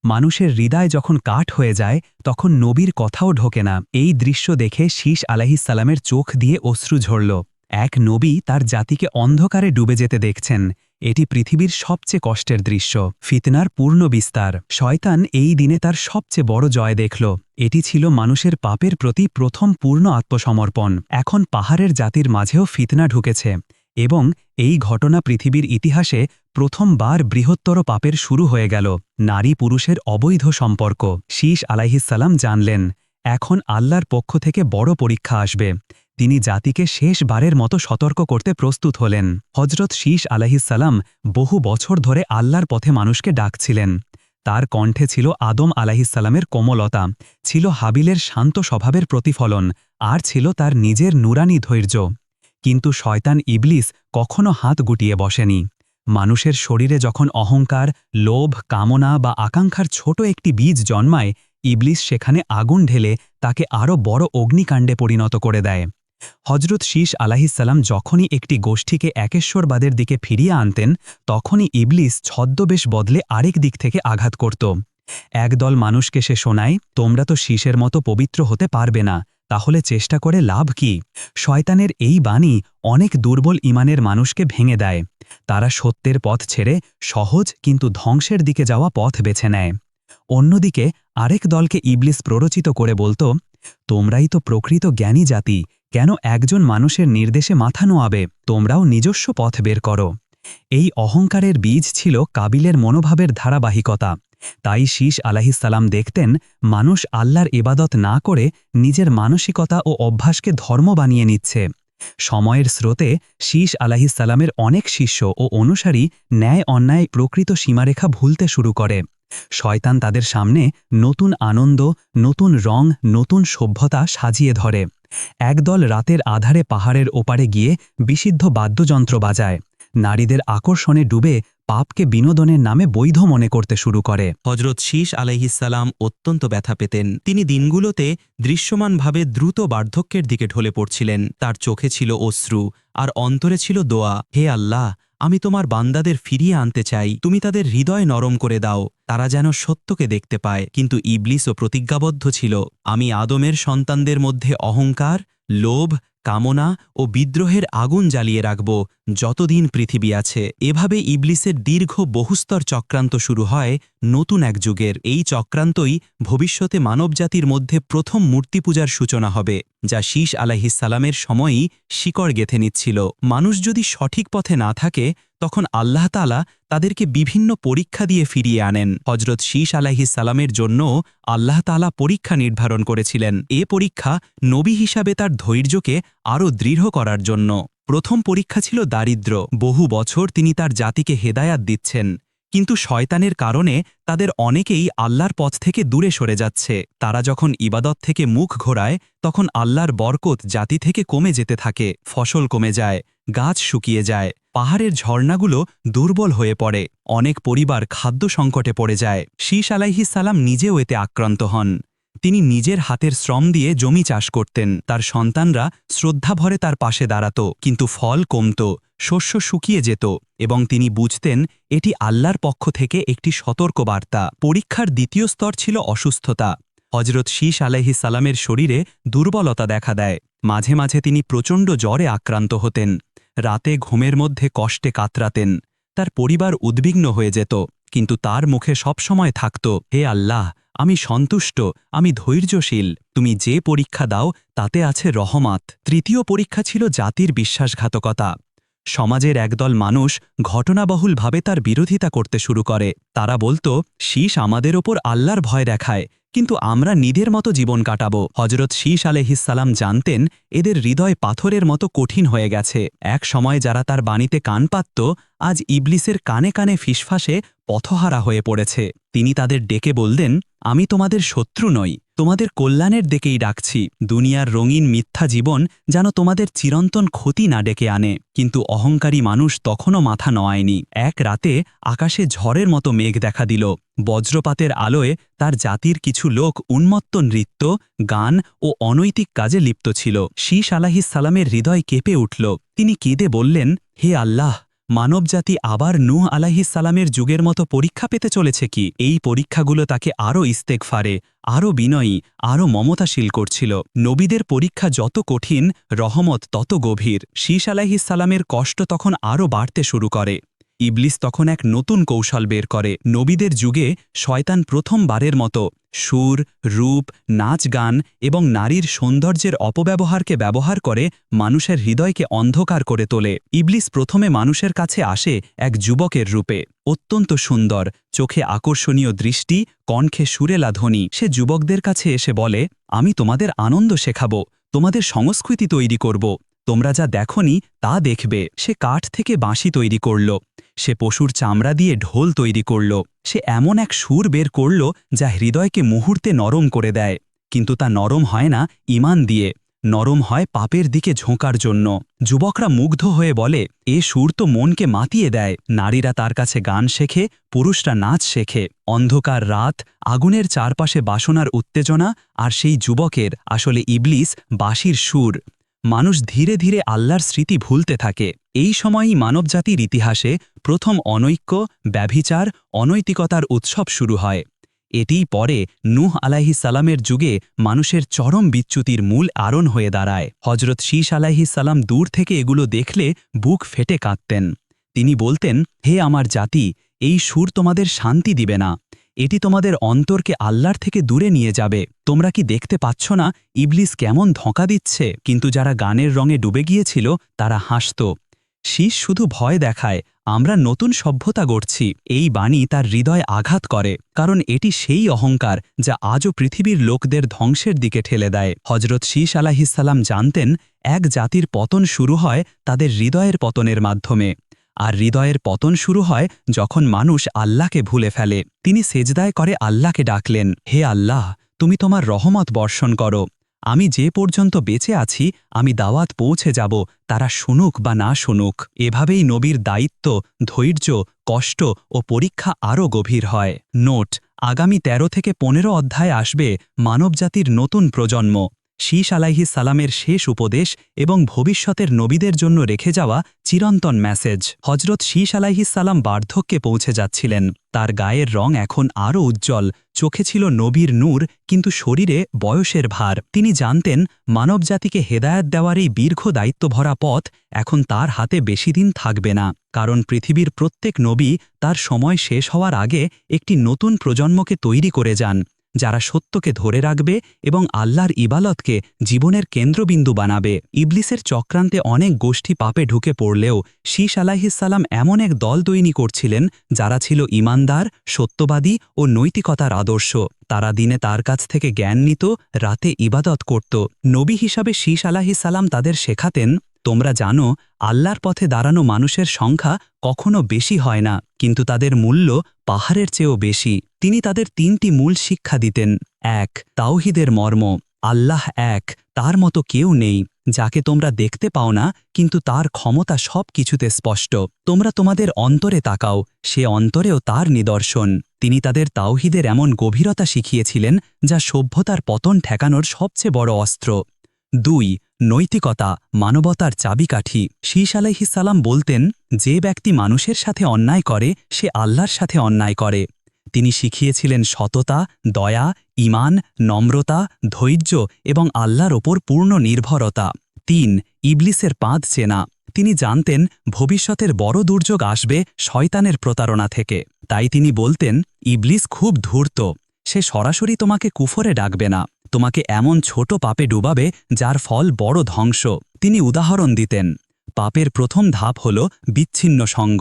মানুষের হৃদয় যখন কাঠ হয়ে যায় তখন নবীর কথাও ঢোকে না। এই দৃশ্য দেখে শীস আলাহিসাল্লামের চোখ দিয়ে অশ্রু ঝরল। এক নবী তার জাতিকে অন্ধকারে ডুবে যেতে দেখছেন। এটি পৃথিবীর সবচেয়ে কষ্টের দৃশ্য। ফিতনার পূর্ণ বিস্তার। শয়তান এই দিনে তার সবচেয়ে বড় জয় দেখল। এটি ছিল মানুষের পাপের প্রতি প্রথম পূর্ণ আত্মসমর্পণ। এখন পাহাড়ের জাতির মাঝেও ফিতনা ঢুকেছে, এবং এই ঘটনা পৃথিবীর ইতিহাসে প্রথমবার বৃহত্তর পাপের শুরু হয়ে গেল। নারী পুরুষের অবৈধ সম্পর্ক। শীস আলাইহিসসালাম জানলেন, এখন আল্লাহর পক্ষ থেকে বড় পরীক্ষা আসবে। তিনি জাতিকে শেষবারের মতো সতর্ক করতে প্রস্তুত হলেন। হজরত শীস আলাইহিসসালাম বহু বছর ধরে আল্লাহর পথে মানুষকে ডাকছিলেন। তার কণ্ঠে ছিল আদম আলাইহিসসালামের কোমলতা, ছিল হাবিলের শান্ত স্বভাবের প্রতিফলন, আর ছিল তার নিজের নুরানি ধৈর্য। কিন্তু শয়তান ইবলিস কখনো হাত গুটিয়ে বসেনি। মানুষের শরীরে যখন অহংকার, লোভ, কামনা বা আকাঙ্ক্ষার ছোট একটি বীজ জন্মায়, ইবলিস সেখানে আগুন ঢেলে তাকে আরও বড় অগ্নিকাণ্ডে পরিণত করে দেয়। হজরত শীস আলাহিসাল্লাম যখনই একটি গোষ্ঠীকে একেশ্বরবাদের দিকে ফিরিয়ে আনতেন, তখনই ইবলিস ছদ্মবেশ বদলে আরেক দিক থেকে আঘাত করত। একদল মানুষকে সে শোনায়, তোমরা তো শীসের মতো পবিত্র হতে পারবে না, তাহলে চেষ্টা করে লাভ কি? শয়তানের এই বাণী অনেক দুর্বল ইমানের মানুষকে ভেঙে দেয়। তারা সত্যের পথ ছেড়ে সহজ কিন্তু ধ্বংসের দিকে যাওয়া পথ বেছে নেয়। অন্যদিকে আরেক দলকে ইবলিস প্ররোচিত করে বলত, তোমরাই তো প্রকৃত জ্ঞানী জাতি, কেন একজন মানুষের নির্দেশে মাথা নোয়াবে? তোমরাও নিজস্ব পথ বের করো। এই অহংকারের বীজ ছিল কাবিলের মনোভাবের ধারাবাহিকতা। তাই শীস আলাহিসাল্লাম দেখতেন, মানুষ আল্লাহর ইবাদত না করে নিজের মানসিকতা ও অভ্যাসকে ধর্ম বানিয়ে নিচ্ছে। সময়ের স্রোতে শীস আলাহিসাল্লামের অনেক শিষ্য ও অনুসারী ন্যায় অন্যায় প্রকৃত সীমারেখা ভুলতে শুরু করে। শয়তান তাদের সামনে নতুন আনন্দ, নতুন রং, নতুন সভ্যতা সাজিয়ে ধরে। একদল রাতের আধারে পাহাড়ের ওপারে গিয়ে বিশুদ্ধ বাদ্যযন্ত্র বাজায়। নারীদের আকর্ষণে ডুবে পাপকে বিনোদনের নামে বৈধ মনে করতে শুরু করে। হজরত শীস আলাইহিসসালাম অত্যন্ত ব্যথা পেতেন। তিনি দিনগুলোতে দৃশ্যমানভাবে দ্রুত বার্ধক্যের দিকে ঢলে পড়ছিলেন। তার চোখে ছিল অশ্রু, আর অন্তরে ছিল দোয়া, হে আল্লাহ, আমি তোমার বান্দাদের ফিরিয়ে আনতে চাই, তুমি তাদের হৃদয় নরম করে দাও, তারা যেন সত্যকে দেখতে পায়। কিন্তু ইবলিসও প্রতিজ্ঞাবদ্ধ ছিল, আমি আদমের সন্তানদের মধ্যে অহংকার, লোভ, কামনা ও বিদ্রোহের আগুন জ্বালিয়ে রাখব যতদিন পৃথিবী আছে। এভাবে ইবলিসের দীর্ঘ বহুস্তর চক্রান্ত শুরু হয় নতুন এক যুগের। এই চক্রান্তই ভবিষ্যতে মানবজাতির মধ্যে প্রথম মূর্তি পূজার সূচনা হবে, যা শীস আলাইহিসসালামের সময়ই শিকড় গেঁথে নিচ্ছিল। মানুষ যদি সঠিক পথে না থাকে, তখন আল্লাহ তাআলা তাদেরকে বিভিন্ন পরীক্ষা দিয়ে ফিরিয়ে আনেন। হজরত শীস আলাইহিসসালামের জন্য আল্লাহ তাআলা পরীক্ষা নির্ধারণ করেছিলেন। এ পরীক্ষা নবী হিসাবে তার ধৈর্যকে আরও দৃঢ় করার জন্য। প্রথম পরীক্ষা ছিল দারিদ্র্য। বহু বছর তিনি তার জাতিকে হেদায়াত দিচ্ছেন, কিন্তু শয়তানের কারণে তাদের অনেকেই আল্লাহর পথ থেকে দূরে সরে যাচ্ছে। তারা যখন ইবাদত থেকে মুখ ঘোরায়, তখন আল্লাহর বরকত জাতি থেকে কমে যেতে থাকে। ফসল কমে যায়, গাছ শুকিয়ে যায়, পাহাড়ের ঝর্ণাগুলো দুর্বল হয়ে পড়ে, অনেক পরিবার খাদ্য সংকটে পড়ে যায়। শীস আলাইহিসসালাম নিজেও এতে আক্রান্ত হন। তিনি নিজের হাতের শ্রম দিয়ে জমি চাষ করতেন। তার সন্তানরা শ্রদ্ধাভরে তার পাশে দাঁড়াত, কিন্তু ফল কমত, শস্য শুকিয়ে যেত, এবং তিনি বুঝতেন এটি আল্লাহর পক্ষ থেকে একটি সতর্ক বার্তা। পরীক্ষার দ্বিতীয় স্তর ছিল অসুস্থতা। হজরত শীস আলাইহিসসালামের শরীরে দুর্বলতা দেখা দেয়। মাঝে মাঝে তিনি প্রচণ্ড জ্বরে আক্রান্ত হতেন। রাতে ঘুমের মধ্যে কষ্টে কাতরাতেন। তার পরিবার উদ্বিগ্ন হয়ে যেত, কিন্তু তার মুখে সবসময় থাকত, হে আল্লাহ, আমি সন্তুষ্ট, আমি ধৈর্যশীল, তুমি যে পরীক্ষা দাও তাতে আছে রহমত। তৃতীয় পরীক্ষা ছিল জাতির বিশ্বাসঘাতকতা। সমাজের একদল মানুষ ঘটনাবহুলভাবে তার বিরোধিতা করতে শুরু করে। তারা বলতো, শীস আমাদের ওপর আল্লাহর ভয় দেখায়, কিন্তু আমরা নিদের মতো জীবন কাটাব। হজরত শীস আলাইহিসসালাম জানতেন এদের হৃদয় পাথরের মতো কঠিন হয়ে গেছে। এক সময় যারা তার বাণীতে কান পাতত, আজ ইবলিসের কানে কানে ফিসফাসে পথহারা হয়ে পড়েছে। তিনি তাদের ডেকে বললেন, আমি তোমাদের শত্রু নই, তোমাদের কল্যাণের দিকেই ডাকছি। দুনিয়ার রঙিন মিথ্যা জীবন যেন তোমাদের চিরন্তন ক্ষতি না ডেকে আনে। কিন্তু অহংকারী মানুষ তখনও মাথা নোয়ায়নি। এক রাতে আকাশে ঝড়ের মতো মেঘ দেখা দিল। বজ্রপাতের আলোয় তার জাতির কিছু লোক উন্মত্ত নৃত্য, গান ও অনৈতিক কাজে লিপ্ত ছিল। শীশ আলাহিসাল্লামের হৃদয় কেঁপে উঠল। তিনি কেঁদে বললেন, হে আল্লাহ, মানবজাতি আবার নূহ আলাইহিসসালামের যুগের মতো পরীক্ষা পেতে চলেছে কি? এই পরীক্ষাগুলো তাকে আরও ইস্তেগফারে, আরও বিনয়ী, আরও মমতাশীল করছিল। নবীদের পরীক্ষা যত কঠিন, রহমত তত গভীর। শীশ আলাইহিসসালামের কষ্ট তখন আরও বাড়তে শুরু করে। ইবলিস তখন এক নতুন কৌশল বের করে। নবীদের যুগে শয়তান প্রথমবারের মতো সুর, রূপ, নাচ, গান এবং নারীর সৌন্দর্যের অপব্যবহারকে ব্যবহার করে মানুষের হৃদয়কে অন্ধকার করে তোলে। ইবলিস প্রথমে মানুষের কাছে আসে এক যুবকের রূপে, অত্যন্ত সুন্দর, চোখে আকর্ষণীয় দৃষ্টি, কণ্ঠে সুরেলা ধ্বনি। সে যুবকদের কাছে এসে বলে, আমি তোমাদের আনন্দ শেখাব, তোমাদের সংস্কৃতি তৈরি করব, তোমরা যা দেখনি তা দেখবে। সে কাঠ থেকে বাঁশি তৈরি করল, সে পশুর চামড়া দিয়ে ঢোল তৈরি করল, সে এমন এক সুর বের করল যা হৃদয়কে মুহূর্তে নরম করে দেয়। কিন্তু তা নরম হয় না ঈমান দিয়ে, নরম হয় পাপের দিকে ঝোঁকার জন্য। যুবকরা মুগ্ধ হয়ে বলে, এ সুর তো মনকে মাতিয়ে দেয়। নারীরা তার কাছে গান শেখে, পুরুষরা নাচ শেখে। অন্ধকার রাত, আগুনের চারপাশে বাসনার উত্তেজনা, আর সেই যুবকের আসলে ইবলিস বাঁশির সুর। মানুষ ধীরে ধীরে আল্লাহর স্মৃতি ভুলতে থাকে। এই সময়ই মানবজাতির ইতিহাসে প্রথম অনৈক্য, ব্যভিচার, অনৈতিকতার উৎসব শুরু হয়। এটিই পরে নূহ আলাইহিসসালামের যুগে মানুষের চরম বিচ্যুতির মূল আরণ হয়ে দাঁড়ায়। হজরত শীশ আলাইহিসসালাম দূর থেকে এগুলো দেখলে বুক ফেটে কাঁদতেন। তিনি বলতেন, হে আমার জাতি, এই সুর তোমাদের শান্তি দিবে না, এটি তোমাদের অন্তরকে আল্লাহর থেকে দূরে নিয়ে যাবে। তোমরা কি দেখতে পাচ্ছ না ইবলিস কেমন ধোঁকা দিচ্ছে? কিন্তু যারা গানের রঙে ডুবে গিয়েছিল তারা হাসত। শীষ শুধু ভয় দেখায়, আমরা নতুন সভ্যতা গড়ছি। এই বাণী তার হৃদয় আঘাত করে, কারণ এটি সেই অহংকার যা আজও পৃথিবীর লোকদের ধ্বংসের দিকে ঠেলে দেয়। হজরত শীশ আলাইহিসসালাম জানতেন, এক জাতির পতন শুরু হয় তাদের হৃদয়ের পতনের মাধ্যমে। আর হৃদয়ের পতন শুরু হয় যখন মানুষ আল্লাহকে ভুলে ফেলে। তিনি সেজদায় করে আল্লাহকে ডাকলেন, হে আল্লাহ, তুমি তোমার রহমত বর্ষণ করো। আমি যে পর্যন্ত বেঁচে আছি আমি দাওয়াত পৌঁছে যাব, তারা শুনুক বা না শুনুক। এভাবেই নবীর দায়িত্ব, ধৈর্য, কষ্ট ও পরীক্ষা আরও গভীর হয়। নোট: আগামী ১৩ থেকে ১৫ অধ্যায়ে আসবে মানবজাতির নতুন প্রজন্ম, শীশ আলাইহিসসালামের শেষ উপদেশ এবং ভবিষ্যতের নবীদের জন্য রেখে যাওয়া চিরন্তন মেসেজ। হজরত শীশ আলাইহিসসালাম বার্ধক্যে পৌঁছে যাচ্ছিলেন। তার গায়ের রং এখন আরও উজ্জ্বল, চোখে ছিল নবীর নূর, কিন্তু শরীরে বয়সের ভার। তিনি জানতেন, মানবজাতিকে হেদায়েত দেওয়ার এই দীর্ঘ দায়িত্বভরা পথ এখন তার হাতে বেশি দিন থাকবে না। কারণ পৃথিবীর প্রত্যেক নবী তার সময় শেষ হওয়ার আগে একটি নতুন প্রজন্মকে তৈরি করে যান, যারা সত্যকে ধরে রাখবে এবং আল্লাহর ইবাদতকে জীবনের কেন্দ্রবিন্দু বানাবে। ইবলিসের চক্রান্তে অনেক গোষ্ঠী পাপে ঢুকে পড়লেও শীশ আলাইহিসসালাম এমন এক দল তৈরি করছিলেন যারা ছিল ঈমানদার, সত্যবাদী ও নৈতিকতার আদর্শ। তারা দিনে তার কাছ থেকে জ্ঞান নিত, রাতে ইবাদত করত। নবী হিসাবে শীশ আলাইহিসসালাম তাদের শেখাতেন, তোমরা জানো, আল্লাহর পথে দাঁড়ানো মানুষের সংখ্যা কখনো বেশি হয় না, কিন্তু তাদের মূল্য পাহাড়ের চেয়েও বেশি। তিনি তাদের ৩টি মূল শিক্ষা দিতেন। ১. তাওহীদের মর্ম, আল্লাহ এক, তার মতো কেউ নেই। যাকে তোমরা দেখতে পাও না, কিন্তু তার ক্ষমতা সব কিছুতে স্পষ্ট। তোমরা তোমাদের অন্তরে তাকাও, সে অন্তরেও তার নিদর্শন। তিনি তাদের তাওহীদের এমন গভীরতা শিখিয়েছিলেন যা সভ্যতার পতন ঠেকানোর সবচেয়ে বড় অস্ত্র। ২. নৈতিকতা, মানবতার চাবিকাঠি। শীশ আলাইহিসসালাম বলতেন, যে ব্যক্তি মানুষের সাথে অন্যায় করে সে আল্লাহর সাথে অন্যায় করে। তিনি শিখিয়েছিলেন সততা, দয়া, ঈমান, নম্রতা, ধৈর্য এবং আল্লাহর ওপর পূর্ণ নির্ভরতা। ৩. ইবলিসের পাঁদ চেনা। তিনি জানতেন ভবিষ্যতের বড় দুর্যোগ আসবে শয়তানের প্রতারণা থেকে। তাই তিনি বলতেন, ইবলিস খুব ধূর্ত, সে সরাসরি তোমাকে কুফরে ডাকবে না, তোমাকে এমন ছোট পাপে ডুবাবে যার ফল বড় ধ্বংস। তিনি উদাহরণ দিতেন, পাপের প্রথম ধাপ হল বিচ্ছিন্ন সঙ্গ,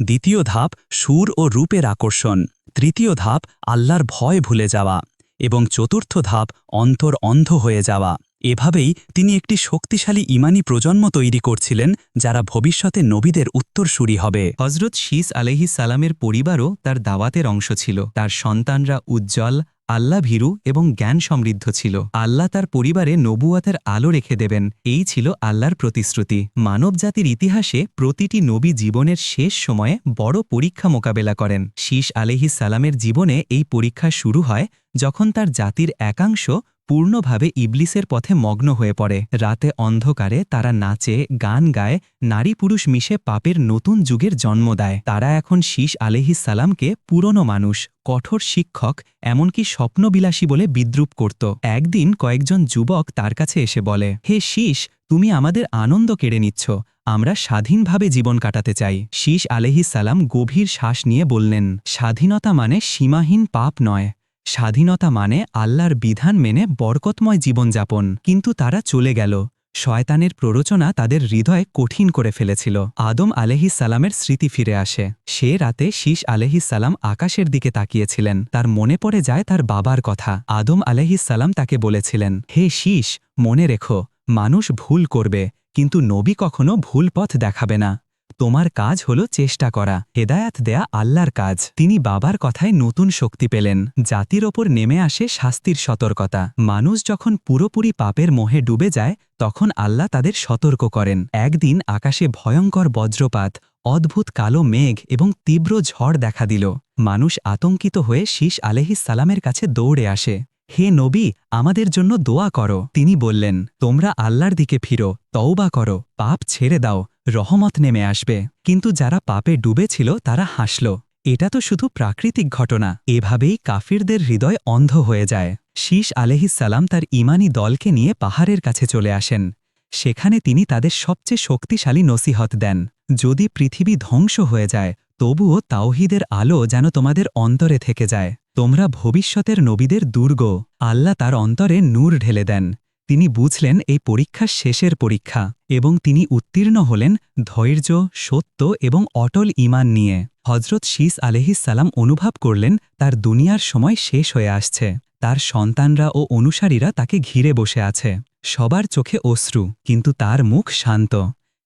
দ্বিতীয় ধাপ সুর ও রূপের আকর্ষণ, তৃতীয় ধাপ আল্লাহর ভয় ভুলে যাওয়া এবং চতুর্থ ধাপ অন্তর অন্ধ হয়ে যাওয়া। এভাবেই তিনি একটি শক্তিশালী ঈমানী প্রজন্ম তৈরি করছিলেন যারা ভবিষ্যতে নবীদের উত্তরসূরি হবে। হজরত শীশ আলাইহিসসালামের পরিবারও তার দাওয়াতের অংশ ছিল। তার সন্তানরা উজ্জ্বল, আল্লাহ ভীরু এবং জ্ঞান সমৃদ্ধ ছিল। আল্লাহ তার পরিবারে নবুয়াতের আলো রেখে দেবেন, এই ছিল আল্লাহর প্রতিশ্রুতি। মানবজাতির ইতিহাসে প্রতিটি নবী জীবনের শেষ সময়ে বড় পরীক্ষা মোকাবেলা করেন। শীষ আলাইহিস সালামের জীবনে এই পরীক্ষা শুরু হয় যখন তার জাতির একাংশ পূর্ণভাবে ইবলিসের পথে মগ্ন হয়ে পড়ে। রাতে অন্ধকারে তারা নাচে, গান গায়, নারী পুরুষ মিশে পাপের নতুন যুগের জন্ম দেয়। তারা এখন শীষ আলাইহিস সালামকে পুরনো মানুষ, কঠোর শিক্ষক, এমনকি স্বপ্নবিলাসী বলে বিদ্রূপ করত। একদিন কয়েকজন যুবক তার কাছে এসে বলে, হে শীষ, তুমি আমাদের আনন্দ কেড়ে নিচ্ছ, আমরা স্বাধীনভাবে জীবন কাটাতে চাই। শীষ আলাইহিস সালাম গভীর শ্বাস নিয়ে বললেন, স্বাধীনতা মানে সীমাহীন পাপ নয়, স্বাধীনতা মানে আল্লাহর বিধান মেনে বরকতময় জীবনযাপন। কিন্তু তারা চলে গেল। শয়তানের প্ররোচনা তাদের হৃদয় কঠিন করে ফেলেছিল। আদম আলাইহিস সালামের স্মৃতি ফিরে আসে। সে রাতে শীষ আলাইহিস সালাম আকাশের দিকে তাকিয়েছিলেন। তার মনে পড়ে যায় তার বাবার কথা। আদম আলাইহিস সালাম তাকে বলেছিলেন, হে শীষ, মনে রেখো, মানুষ ভুল করবে, কিন্তু নবী কখনো ভুল পথ দেখাবে না। তোমার কাজ হলো চেষ্টা করা, হেদায়াত দেয়া আল্লাহর কাজ। তিনি বাবার কথায় নতুন শক্তি পেলেন। জাতির ওপর নেমে আসে শাস্তির সতর্কতা। মানুষ যখন পুরোপুরি পাপের মোহে ডুবে যায়, তখন আল্লাহ তাদের সতর্ক করেন। একদিন আকাশে ভয়ঙ্কর বজ্রপাত, অদ্ভুত কালো মেঘ এবং তীব্র ঝড় দেখা দিল। মানুষ আতঙ্কিত হয়ে শীষ আলাইহিস সালামের কাছে দৌড়ে আসে। হে নবী, আমাদের জন্য দোয়া করো। তিনি বললেন, তোমরা আল্লাহর দিকে ফিরো, তওবা করো, পাপ ছেড়ে দাও, রহমত নেমে আসবে। কিন্তু যারা পাপে ডুবেছিল তারা হাসল, এটা তো শুধু প্রাকৃতিক ঘটনা। এভাবেই কাফিরদের হৃদয় অন্ধ হয়ে যায়। শীষ আলাইহিস সালাম তার ঈমানি দলকে নিয়ে পাহাড়ের কাছে চলে আসেন। সেখানে তিনি তাদের সবচেয়ে শক্তিশালী নসিহত দেন, যদি পৃথিবী ধ্বংস হয়ে যায়, তবুও তাওহীদের আলো যেন তোমাদের অন্তরে থেকে যায়। তোমরা ভবিষ্যতের নবীদের দুর্গ। আল্লাহ তার অন্তরে নূর ঢেলে দেন। তিনি বুঝলেন এই পরীক্ষা শেষের পরীক্ষা, এবং তিনি উত্তীর্ণ হলেন ধৈর্য, সত্য এবং অটল ঈমান নিয়ে। হজরত শীষ আলাইহিস সালাম অনুভব করলেন তার দুনিয়ার সময় শেষ হয়ে আসছে। তার সন্তানরা ও অনুসারীরা তাকে ঘিরে বসে আছে। সবার চোখে অশ্রু, কিন্তু তার মুখ শান্ত।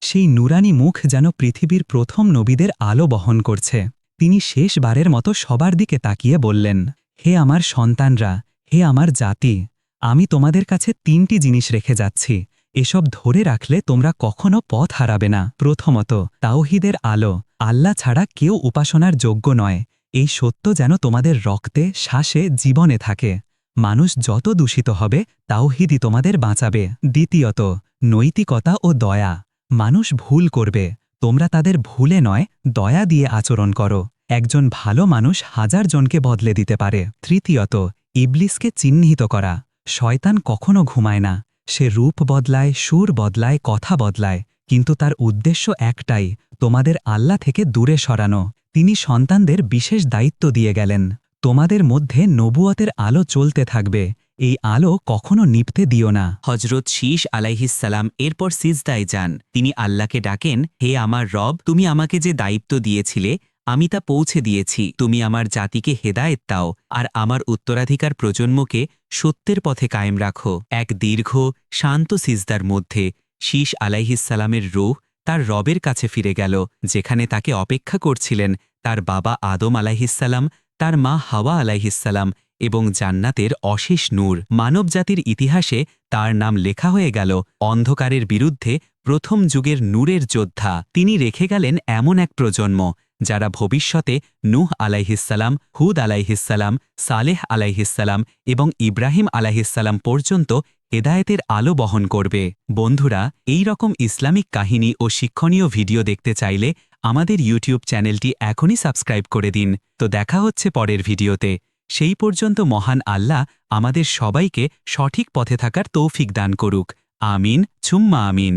সেই নুরানি মুখ যেন পৃথিবীর প্রথম নবীদের আলো বহন করছে। তিনি শেষবারের মতো সবার দিকে তাকিয়ে বললেন, হে আমার সন্তানরা, হে আমার জাতি, আমি তোমাদের কাছে 3টি জিনিস রেখে যাচ্ছি। এসব ধরে রাখলে তোমরা কখনো পথ হারাবে না। প্রথমত, তাওহীদের আলো। আল্লাহ ছাড়া কেউ উপাসনার যোগ্য নয়। এই সত্য যেন তোমাদের রক্তে, শ্বাসে, জীবনে থাকে। মানুষ যত দূষিত হবে, তাওহীদই তোমাদের বাঁচাবে। দ্বিতীয়ত, নৈতিকতা ও দয়া। মানুষ ভুল করবে, তোমরা তাদের ভুলে নয়, দয়া দিয়ে আচরণ করো। একজন ভালো মানুষ 1000 জনকে বদলে দিতে পারে। তৃতীয়ত, ইবলিসকে চিহ্নিত করা। শয়তান কখনো ঘুমায় না। সে রূপ বদলায়, সুর বদলায়, কথা বদলায়, কিন্তু তার উদ্দেশ্য একটাই, তোমাদের আল্লাহ থেকে দূরে সরানো। তিনি সন্তানদের বিশেষ দায়িত্ব দিয়ে গেলেন, তোমাদের মধ্যে নবুয়তের আলো চলতে থাকবে, এই আলো কখনো নিভতে দিও না। হজরত শীষ আলাইহিস সালাম এরপর সিজদায় যান। তিনি আল্লাহকে ডাকেন, হে আমার রব, তুমি আমাকে যে দায়িত্ব দিয়েছিলে আমি তা পৌঁছে দিয়েছি। তুমি আমার জাতিকে হেদায়েত দাও, আর আমার উত্তরাধিকার প্রজন্মকে সত্যের পথে কায়েম রাখো। এক দীর্ঘ, শান্ত সিজদার মধ্যে শীষ আলাইহিস সালামের রূহ তার রবের কাছে ফিরে গেল, যেখানে তাকে অপেক্ষা করছিলেন তার বাবা আদম আলাইহিস সালাম, তার মা হাওয়া আলাইহিস সালাম এবং জান্নাতের অশেষ নূর। মানবজাতির ইতিহাসে তার নাম লেখা হয়ে গেল অন্ধকারের বিরুদ্ধে প্রথম যুগের নূরের যোদ্ধা। তিনি রেখে গেলেন এমন এক প্রজন্ম যারা ভবিষ্যতে নূহ আলাইহিসসালাম, হুদ আলাইহিসসালাম, সালেহ আলাইহিসসালাম এবং ইব্রাহিম আলাইহিসসালাম পর্যন্ত হেদায়েতের আলো বহন করবে। বন্ধুরা, এই রকম ইসলামিক কাহিনী ও শিক্ষণীয় ভিডিও দেখতে চাইলে আমাদের ইউটিউব চ্যানেলটি এখনই সাবস্ক্রাইব করে দিন। তো দেখা হচ্ছে পরের ভিডিওতে। সেই পর্যন্ত মহান আল্লাহ আমাদের সবাইকে সঠিক পথে থাকার তৌফিক দান করুক। আমিন, সুম্মা আমিন।